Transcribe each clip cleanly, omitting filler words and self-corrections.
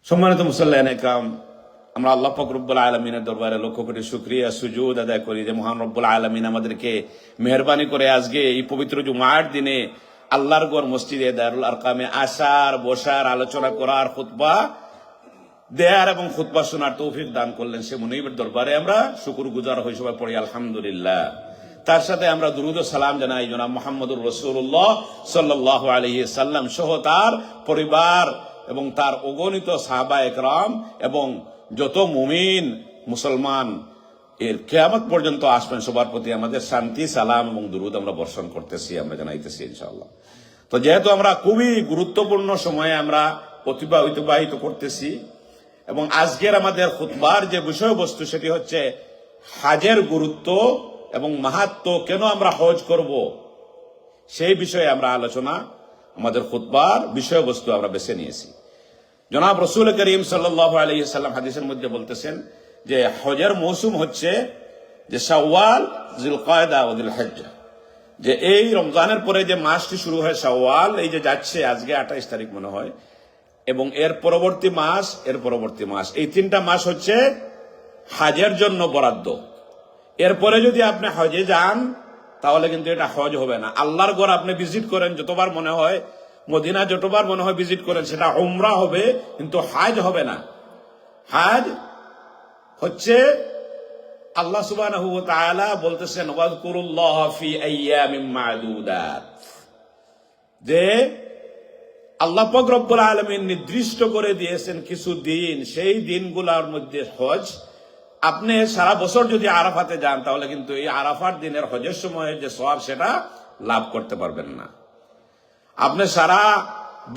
সম্মানিত মুসল্লিয়ান একরাম, আমরা আল্লাহ পাক রব্বুল আলামিনের দরবারে লক্ষ কোটি শুকরিয়া সুজুদ আদায় করি যে মহান রব্বুল আলামিন আমাদেরকে মেহরবানি করে আজকে এই পবিত্র জুমার দিনে আল্লাহর ঘর মসজিদে দারুল আরকামে আসার, বসার, আলোচনা করার, খুতবা দেয়ার এবং খুতবা শোনার তৌফিক দান করলেন। সে মুনিবের দরবারে আমরা শুকর গুজার হই, সবাই পড়ি আলহামদুলিল্লাহ। তার সাথে আমরা দুরুদ ও সালাম জানাই জনাব মুহাম্মদুর রাসূলুল্লাহ সাল্লাল্লাহু আলাইহি সাল্লাম সহ তার পরিবার এবং তার অগণিত সাহাবা একরাম এবং যত মুমিন মুসলমান এর কিয়ামত পর্যন্ত আসবেন সবার প্রতি আমাদের শান্তি, সালাম এবং দুরুদ আমরা বর্ষণ করতেছি, আমরা জানাইতেছি ইনশাআল্লাহ। তো যেহেতু আমরা খুবই গুরুত্বপূর্ণ সময়ে আমরা অতিবাহিত করতেছি এবং আজকের আমাদের খুতবার যে বিষয়বস্তু সেটি হচ্ছে হজের গুরুত্ব এবং মাহাত্ম্য, কেন আমরা হজ করব সেই বিষয়ে আমরা আলোচনা, আমাদের খুতবার বিষয়বস্তু আমরা বেছে নিয়েছি। জনাব রাসূল করিম সাল্লাল্লাহু আলাইহি সাল্লাম হাদিসের মধ্যে বলতেছেন যে হজের মৌসুম হচ্ছে যে শাওয়াল, জিলকায়দা ও জিলহজ্জা, যে এই রমজানের পরে যে মাসটি শুরু হয় শাওয়াল, এই যে যাচ্ছে আজকে 28 তারিখ মনে হয়, এবং এর পরবর্তী মাস, এই তিনটা মাস হচ্ছে হজের জন্য বরাদ্দ। এরপরে যদি আপনি হজে যান তাহলে কিন্তু এটা হজ হবে না। আল্লাহর ঘর আপনি ভিজিট করেন যতবার মনে হয়, মদিনা যতবার মনে হয় ভিজিট করেন, সেটা উমরা হবে, কিন্তু হজ হবে না। হজ হচ্ছে আল্লাহ সুবহানাহু ওয়া তাআলা বলতেছেন ওয়াজকুরুল্লাহ ফি আইয়ামিম মা'দুদাত, যে আল্লাহ পাক রব্বুল আলামিন নির্দিষ্ট করে দিয়েছেন কিছু দিন, সেই দিনগুলোর মধ্যে হজ। আপনি সারা বছর যদি আরাফাতে যান তাহলে কিন্তু এই আরাফার দিনের হজের সময় যে সওয়াব সেটা লাভ করতে পারবেন না। আপনি সারা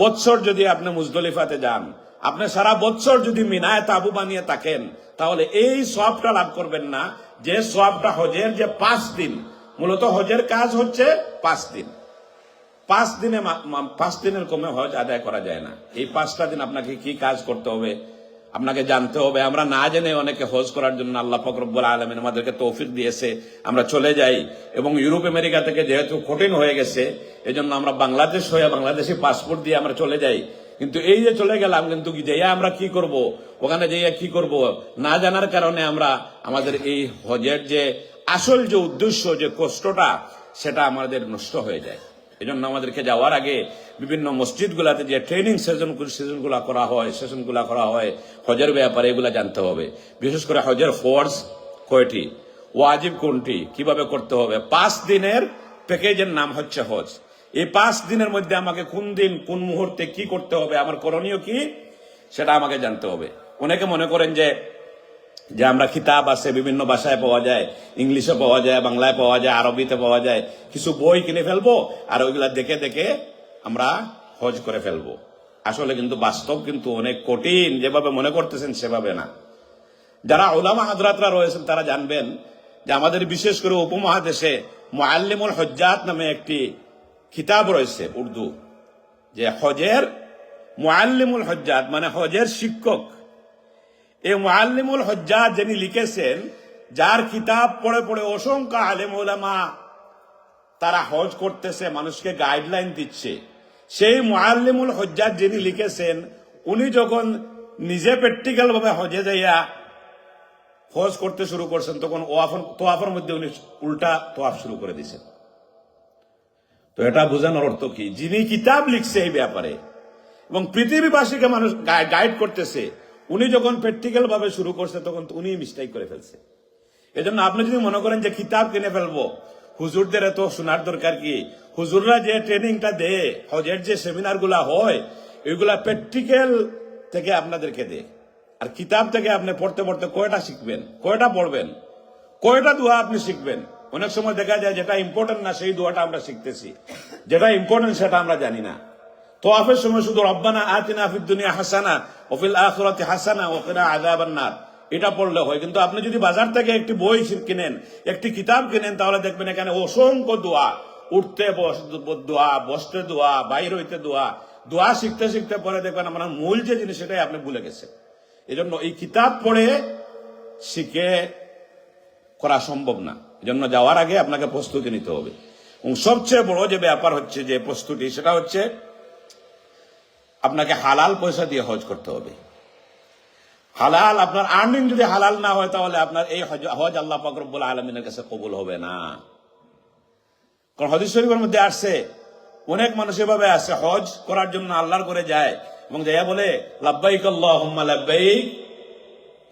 বৎসর যদি আপনি মুজদলিফাতে যান, আপনি সারা বৎসর যদি মিনায় তাবু বানিয়ে থাকেন, তাহলে এই সওয়াবটা লাভ করবেন না, যে সওয়াবটা হজের যে 5 দিন, মূলত হজের কাজ হচ্ছে 5 দিন। 5 দিনের কমে হজ আদায় করা যায় না। এই 5টা দিন আপনাকে কি কাজ করতে হবে আপনাকে জানতে হবে। আমরা না জেনে অনেকে হজ করার জন্য আল্লাহ পাক রব্বুল আলামিন আমাদেরকে তৌফিক দিয়েছে, আমরা চলে যাই, এবং ইউরোপ আমেরিকা থেকে যেহেতু কঠিন হয়ে গেছে এজন্য আমরা বাংলাদেশ হয়ে বাংলাদেশি পাসপোর্ট দিয়ে আমরা চলে যাই। কিন্তু এই যে চলে গেলাম, কিন্তু যাইয়া আমরা কি করব, ওখানে যাইয়া কি করব না জানার কারণে আমরা আমাদের এই হজের যে আসল যে উদ্দেশ্য, যে কষ্টটা, সেটা আমাদের নষ্ট হয়ে যায়। এজন্য আমাদেরকে যাওয়ার আগে বিভিন্ন মসজিদগুলাতে যে ট্রেনিং সেশনগুলা করা হয় হজের ব্যাপারে, এগুলা জানতে হবে। বিশেষ করে হজের ফরজ কয়টি, ওয়াজিব কোনটি, কিভাবে করতে হবে। 5 দিনের প্যাকেজের নাম হচ্ছে হজ। এই 5 দিনের মধ্যে আমাকে কোন দিন কোন মুহূর্তে কি করতে হবে, আমার করণীয় কি, সেটা আমাকে জানতে হবে। অনেকে মনে করেন যে আমরা কিতাব আছে, বিভিন্ন ভাষায় পাওয়া যায়, ইংলিশে পাওয়া যায়, বাংলায় পাওয়া যায়, আরবিতে পাওয়া যায়, কিছু বই কিনে ফেলবো আর ওইগুলা দেখে দেখে আমরা হজ করে ফেলবো। আসলে কিন্তু বাস্তব কিন্তু অনেক কঠিন, যেভাবে মনে করতেছেন সেভাবে না। যারা উলামা হযরতরা রয়েছেন তারা জানবেন যে আমাদের বিশেষ করে উপমহাদেশে মুআল্লিমুল হুজ্জাত নামে একটি কিতাব রয়েছে উর্দু, যে হজের মুআল্লিমুল হুজ্জাত মানে হজের শিক্ষক। এই মুআল্লিমুল হুজ্জাত যিনি লিখেছেন, যার কিতাব পড়ে পড়ে অসংখ্য আলেম ওলামা তারা হজ করতেছে, মানুষকে গাইডলাইন দিচ্ছে, সেই মুআল্লিমুল হুজ্জাত যিনি লিখেছেন, উনি যখন নিজে প্র্যাকটিক্যাল ভাবে হজে যাইয়া হজ করতে শুরু করছেন, তখন তোয়াফের মধ্যে উনি উল্টা তোয়াফ শুরু করে দিয়েছেন। তো এটা বোঝানোর অর্থ কি, যিনি কিতাব লিখছে এই ব্যাপারে এবং পৃথিবীবাসীকে মানুষ গাইড করতেছে, উনি যখন প্র্যাকটিক্যাল ভাবে শুরু করছে তখন উনি মিস্টেক করে ফেলছে। এজন্য আপনি যদি মনে করেন যে কিতাব কিনে ফেলবো, হুজুরদের এত শোনার দরকার কি? হুজুররা যে ট্রেনিংটা দেয়, হজের যে সেমিনার গুলা হয়, ওইগুলা প্র্যাকটিক্যাল থেকে আপনাদেরকে দেয়। আর কিতাব থেকে আপনি পড়তে পড়তে কয়টা শিখবেন, কয়টা পড়বেন, কয়টা দোয়া আপনি শিখবেন? অনেক সময় দেখা যায় যেটা ইম্পর্টেন্ট না সেই দোয়াটা আমরা শিখতেছি, যেটা ইম্পর্টেন্ট সেটা আমরা জানি না। তোয়াফের সময় শুধু রব্বানা আতিনা ফিদ দুনিয়া হাসানা ওয়া ফিল আখিরাতি হাসানা ওয়া কিনা আযাবান নার এটা পড়লে হয়। কিন্তু আপনি যদি বাজার থেকে একটি বই কিনেন, একটি কিতাব কিনেন, তাহলে দেখবেন এখানে অসংখ্য দোয়া, উঠতে দোয়া, বসতে দোয়া, বাইর হইতে দোয়া শিখতে শিখতে পরে দেখবেন আমার মূল যে জিনিস সেটাই আপনি ভুলে গেছেন। এজন্য এই কিতাব পড়ে শিখে করা সম্ভব না। এজন্য যাওয়ার আগে আপনাকে প্রস্তুতি নিতে হবে। এবং সবচেয়ে বড় যে ব্যাপার হচ্ছে যে প্রস্তুতি, সেটা হচ্ছে আপনাকে হালাল পয়সা দিয়ে হজ করতে হবে। হালাল, আপনার আর্নিং যদি হালাল না হয় তাহলে আপনার এই হজ আল্লাহ পাক রব্বুল আলামিনের কাছে কবুল হবে না। কারণ হাদিস শরীফের মধ্যে আসছে, অনেক মানুষ এভাবে আসে হজ করার জন্য আল্লাহর করে যায় এবং যাইয়া বলে লাব্বাইক আল্লাহুম্মা লাব্বাইক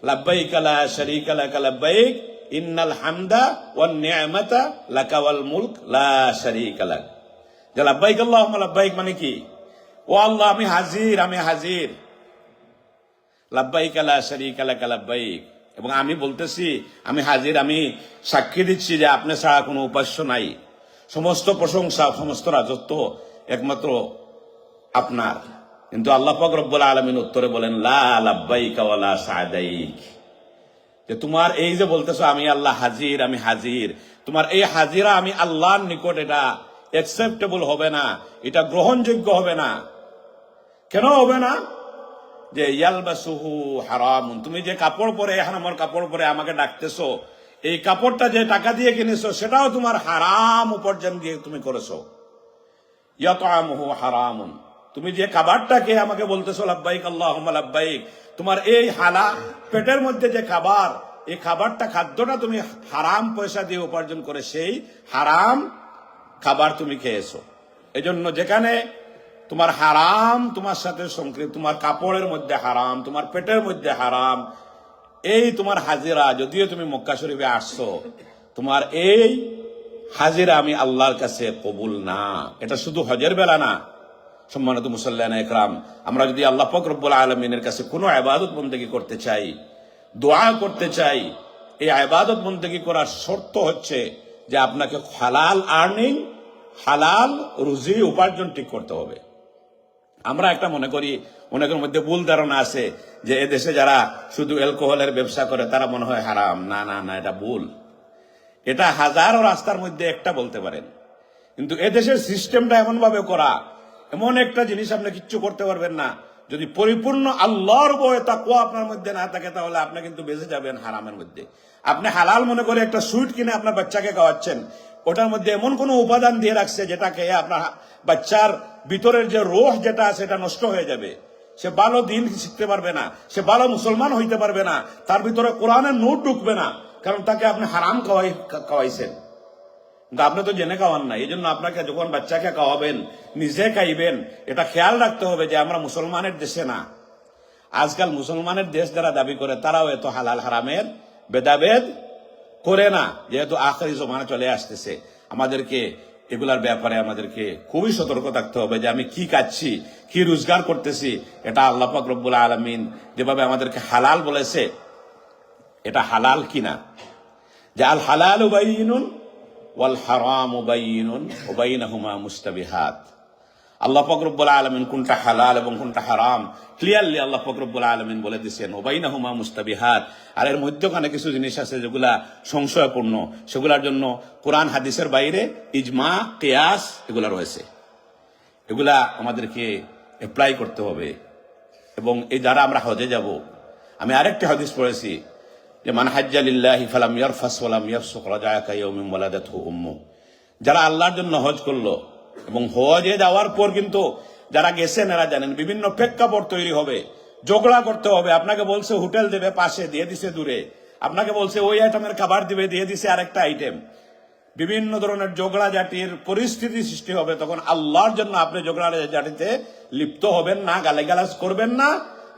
লাব্বাইক লা শারীকা লাকা লাব্বাইক ইন্নাল হামদা ওয়ান নি'মাতা লাকা ওয়াল মুলক লা শারীকা লাক। যে লাব্বাইক আল্লাহুম্মা লাব্বাইক মানে কি? ও আল্লাহ, আমি হাজির, আমি হাজির। লাব্বাইক লা শারীকা লাকা লাব্বাইক, এবং আমি বলতেছি আমি হাজির, আমি সাক্ষী দিচ্ছি যে আপনি ছাড়া কোনো উপাস্য নাই, সমস্ত প্রশংসা সমস্ত রাজত্ব একমাত্র আপনার। কিন্তু আল্লাহ পাক রব্বুল আলামিন উত্তরে বলেন লা লাব্বাইকা ওয়া লা সাদাইক, যে তোমার এই যে বলতেছো আমি আল্লাহ হাজির, আমি হাজির, তোমার এই হাজিরা আমি আল্লাহর নিকট এটা অ্যাকসেপ্টেবল হবে না, এটা গ্রহণযোগ্য হবে না। কেন হবে না? যে ইয়ালবাসুহু হারামুন, তুমি যে কাপড় পরে এখন আমার কাপড় পরে আমাকে ডাকতেছো, এই কাপড়টা যে টাকা দিয়ে কিনেছো সেটাও তোমার হারাম উপার্জন দিয়ে তুমি করেছো। ইয়াতআমুহু হারামুন, তুমি যে খাবারটাকে আমাকে বলতেছো লাব্বাইক আল্লাহুম্মা লাব্বাইক, তোমার এই হালা পেটের মধ্যে যে খাবার, এই খাবারটা খাদ্যটা তুমি হারাম পয়সা দিয়ে উপার্জন করে সেই হারাম খাবার তুমি খেয়েছো। এজন্য যেখানে তোমার হারাম তোমার সাথে সংকৃত, তোমার কাপড়ের মধ্যে হারাম, তোমার পেটের মধ্যে হারাম, এই তোমার হাজিরা, যদিও তুমি মক্কা শরীফে আসছো, তোমার এই হাজিরা আমি আল্লাহর কাছে কবুল না। এটা শুধু হজের বেলা না, সম্মানিত মুসল্লিয়ানে ইকরাম, আমরা যদি আল্লাহ পাক রব্বুল আলামিনের কাছে কোনো ইবাদত বন্দেগী করতে চাই, দোয়া করতে চাই, এই ইবাদত বন্দেগী করার শর্ত হচ্ছে যে আপনাকে হালাল আর্নিং, হালাল রুজি উপার্জন ঠিক করতে হবে। আমরা একটা মনে করি, অনেকের মধ্যে ভুল ধারণা আছে যে এদেশে যারা শুধু অ্যালকোহলের ব্যবসা করে তারা মনে হয় হারাম। না না না, এটা ভুল। এটা হাজারো রাস্তার মধ্যে একটা বলতে পারেন, কিন্তু এদেশের সিস্টেমটা এমন ভাবে করা, এমন একটা জিনিস আপনি কিচ্ছু করতে পারবেন না যদি পরিপূর্ণ আল্লাহর ভয় তাকওয়া আপনার মধ্যে না থাকে, তাহলে আপনি কিন্তু বেঁচে যাবেন হারামের মধ্যে। আপনি হালাল মনে করে একটা সুইট কিনে আপনার বাচ্চাকে খাওয়াচ্ছেন, ওটার মধ্যে এমন কোন উপাদান দিয়ে রাখছে যেটা খেয়ে আপনার বাচ্চার ভিতরের যে রোহ যেটা আছে এটা নষ্ট হয়ে যাবে, সে ভালো দিন শিখতে পারবে না, সে ভালো মুসলমান হইতে পারবে না, তার ভিতরে কোরআনের নূর ঢুকবে না, কারণ তাকে আপনি হারাম খাওয়াইছেন। কিন্তু আপনি তো জেনে খাওয়ান না। এই জন্য আপনাকে যখন বাচ্চাকে খাওয়াবেন, নিজে খাইবেন, এটা খেয়াল রাখতে হবে যে আমরা মুসলমানের দেশে না। আজকাল মুসলমানের দেশ যারা দাবি করে তারাও এত হালাল হারামের ভেদাভেদ করে না, যেহেতু আখিরি জমানা চলে আসতেছে। আমাদেরকে এগুলার ব্যাপারে আমাদেরকে খুবই সতর্ক থাকতে হবে যে আমি কি খাচ্ছি, কি রোজগার করতেছি, এটা আল্লাহ পাক রব্বুল আলামিন যেভাবে আমাদেরকে হালাল বলেছে এটা হালাল কিনা। যে আল হালালু বাইয়িনুন ওয়াল হারামু বাইয়িনুন ওয়া বাইনাহুমা মুস্তাবিহাত। আল্লাহ পাক রব্বুল আলামিন কোনটা হালাল এবং কোনটা হারাম ক্লিয়ারলি আল্লাহ পাক রব্বুল আলামিন বলে দিয়েছেন। ওয়া বাইনাহুমা মুস্তাবিহাত, আর এর মধ্যখানে কিছু জিনিস আছে যেগুলা সংশয়পূর্ণ, সেগুলোর জন্য কোরআন হাদিসের বাইরে ইজমা, কিয়াস এগুলা রয়েছে, এগুলা আমাদেরকে অ্যাপ্লাই করতে হবে। এবং এই যারা আমরা হজে যাব, আমি আরেকটা হাদিস পড়েছি যে মান হাজ্জা লিল্লাহি ফালাম ইয়ারফাস ওয়ালাম ইয়াফসুক রাজা'a কায়াউমিন ওয়ালাদাতহু উম্মু। যারা আল্লাহর জন্য হজ করলো এবং হজে যাওয়ার পর কিন্তু যারা গেছেন এরা জানেন বিভিন্ন প্রেক্ষাপট তৈরি হবে, ঝগড়া করতে হবে। আপনাকে বলছে হোটেল দেবে পাশে, দিয়ে দিছে দূরে, আপনাকে বলছে ওই আইটেমের খাবার দিবে, দিয়ে দিছে আরেকটা আইটেম। বিভিন্ন ধরনের ঝগড়া জাটির পরিস্থিতি সৃষ্টি হবে। তখন আল্লাহর জন্য আপনি ঝগড়া জাটিতে লিপ্ত হবেন না, গালিগালাজ করবেন না।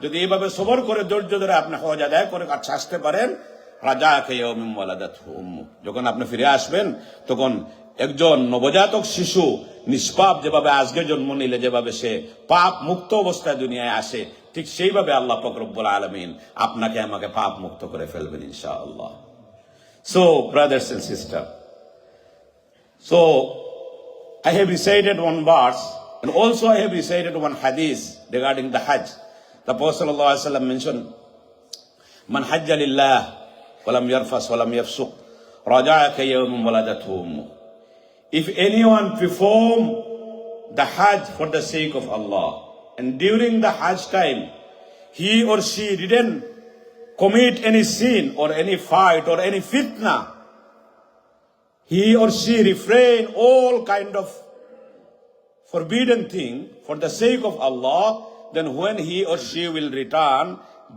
যদি এইভাবে সবর করে ধৈর্য ধরে আপনি হজ আদায় করে কাছে আসতে পারেন, রাজা'a কায়াউমিন ওয়ালাদাতহু উম্মু, যখন আপনি ফিরে আসবেন তখন একজন নবজাতক শিশু নিষ্পাপ যেভাবে আজকে জন্ম নিলে যেভাবে সে পাপ মুক্ত অবস্থায় দুনিয়ায় আসে, ঠিক সেইভাবে আল্লাহ পাক রব্বুল আলামিন আপনাকে আমাকে পাপ মুক্ত করে ফেলবেন ইনশাআল্লাহ। So brothers and sister, so I have recited one verse and also I have recited one hadith regarding the Hajj. The Prophet sallallahu alaihi wasallam mentioned, man hajja lillah walam yarfas walam yafsuq raja'a kayawmin waladathu ummu. If anyone perform the Hajj for the sake of Allah and during the Hajj time he or she didn't commit any sin or any fight or any fitna, he or she refrain all kind of forbidden thing for the sake of Allah, then when he or she will return,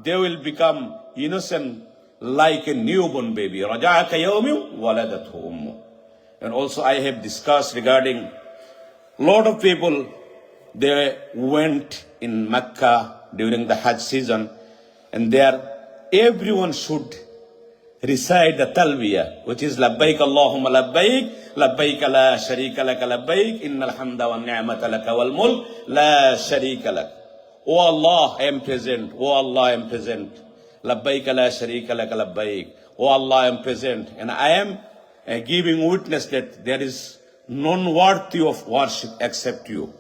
they will become innocent like a newborn baby. رَجَعَ كَيَوْمٍ وَلَدَتْهُ أُمُّهُ. And also I have discussed regarding a lot of people, they went in Mecca during the Hajj season, and there everyone should recite the talbiyah, which is labbaik Allahumma labbaik, labbaik la sharika laka labbaik, innal hamda wa ni'mata laka wal mulk la sharika lak. Oh Allah, I am present. Oh Allah, I am present. Labbaik la sharika laka labbaik. Oh Allah, I am present. And I am giving witness that there is none worthy of worship except you.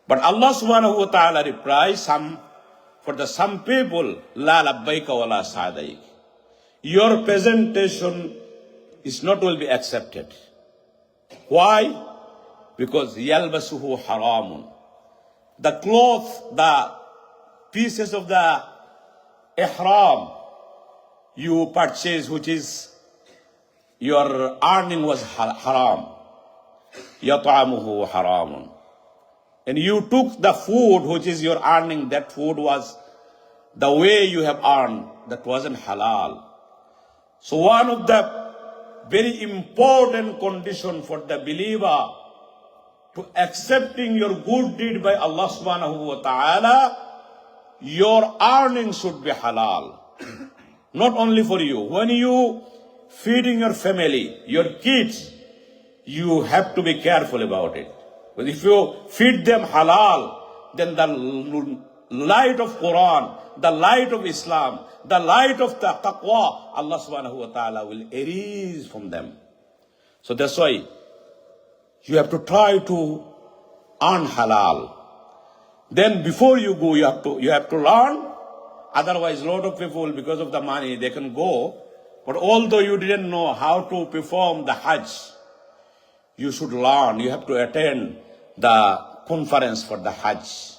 But Allah subhanahu wa ta'ala replies, for some people, la labbaika wa la sa'daik. Your presentation is not will be accepted. Why? Because yalbasuhu haramun. The cloth, the pieces of the ihram you purchase, which is your earning was haram. Yat'amuhu haramun. And you took the food, which is your earning, that food was the way you have earned, that wasn't halal. So one of the very important condition for the believer to accepting your good deed by Allah subhanahu wa ta'ala, your earning should be halal. Not only for you. When you feeding your family, your kids, you have to be careful about it. But if you feed them halal, then the light of Quran, the light of Islam, the light of the taqwa, Allah subhanahu wa ta'ala will erase from them. So that's why you have to try to earn halal. Then before you go, you have to learn. Otherwise, a lot of people, because of the money, they can go. But although you didn't know how to perform the Hajj, you should learn. You have to attend the conference for the Hajj.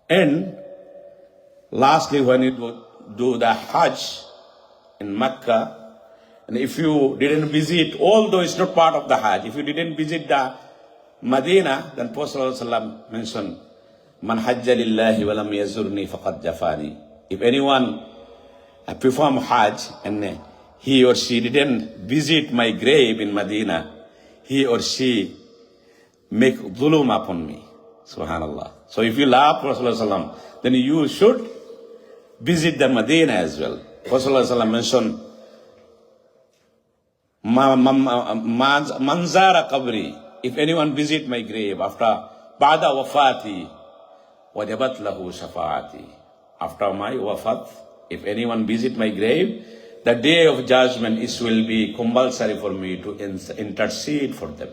And lastly, when you do the Hajj in Mecca, and if you didn't visit, although it's not part of the Hajj, if you didn't visit the Medina, then Prophet ﷺ mentioned, Man hajja lillahi wa lam yazurni faqad jafani. If anyone perform Hajj and he or she didn't visit my grave in Medina, he or she make dhulum upon me. Subhanallah. So if you love Prophet ﷺ, then you should visit the Medina as well. Prophet ﷺ mentioned, Manzara qabri. If anyone visit my grave after ba'da wafati, wajabat lahu shafaati. After my wafat, if anyone visit my grave, the day of judgment, it will be compulsory for me to intercede for them.